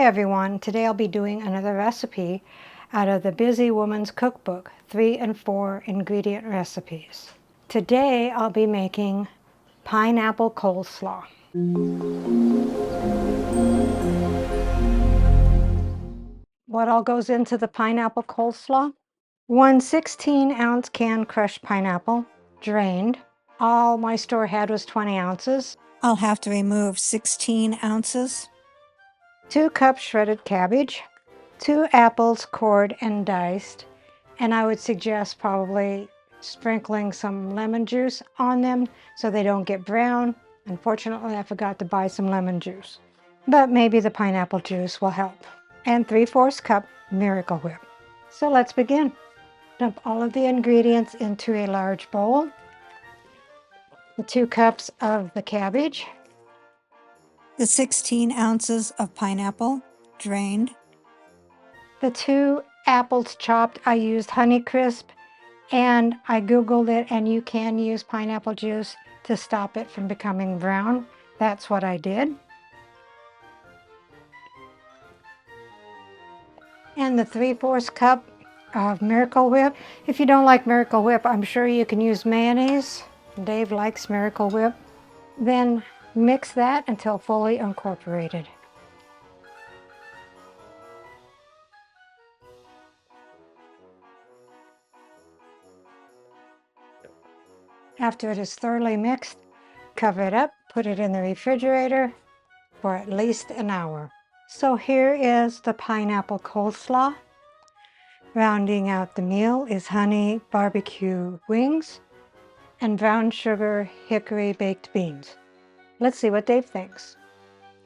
everyone, today I'll be doing another recipe out of the Busy Woman's Cookbook, 3 and 4 ingredient recipes. Today I'll be making pineapple coleslaw. What all goes into the pineapple coleslaw? 1 16-ounce canned crushed pineapple, drained. All my store had was 20 ounces. I'll have to remove 16 ounces. 2 cups shredded cabbage, 2 apples cored and diced, and I would suggest probably sprinkling some lemon juice on them so they don't get brown. Unfortunately, I forgot to buy some lemon juice, but maybe the pineapple juice will help. And 3/4 cup Miracle Whip. So let's begin. Dump all of the ingredients into a large bowl. The 2 cups of the cabbage, the 16 ounces of pineapple, drained. The 2 apples chopped, I used Honeycrisp, and I Googled it, and you can use pineapple juice to stop it from becoming brown. That's what I did. And the 3/4 cup of Miracle Whip. If you don't like Miracle Whip, I'm sure you can use mayonnaise. Dave likes Miracle Whip. Then mix that until fully incorporated. After it is thoroughly mixed, cover it up, put it in the refrigerator for at least an hour. So here is the pineapple coleslaw. Rounding out the meal is honey barbecue wings and brown sugar hickory baked beans. Let's see what Dave thinks.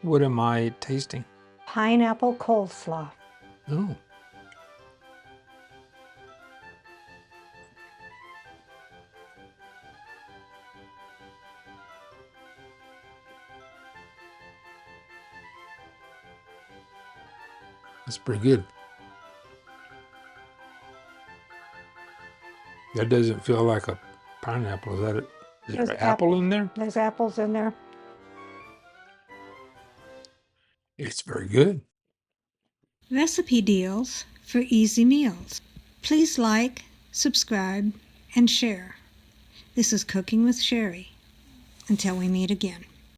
What am I tasting? Pineapple coleslaw. Oh. That's pretty good. That doesn't feel like a pineapple. Is that it? Is there an apple in there? There's apples in there. It's very good. Recipe deals for easy meals. Please like, subscribe, and share. This is Cooking with Sherry. Until we meet again.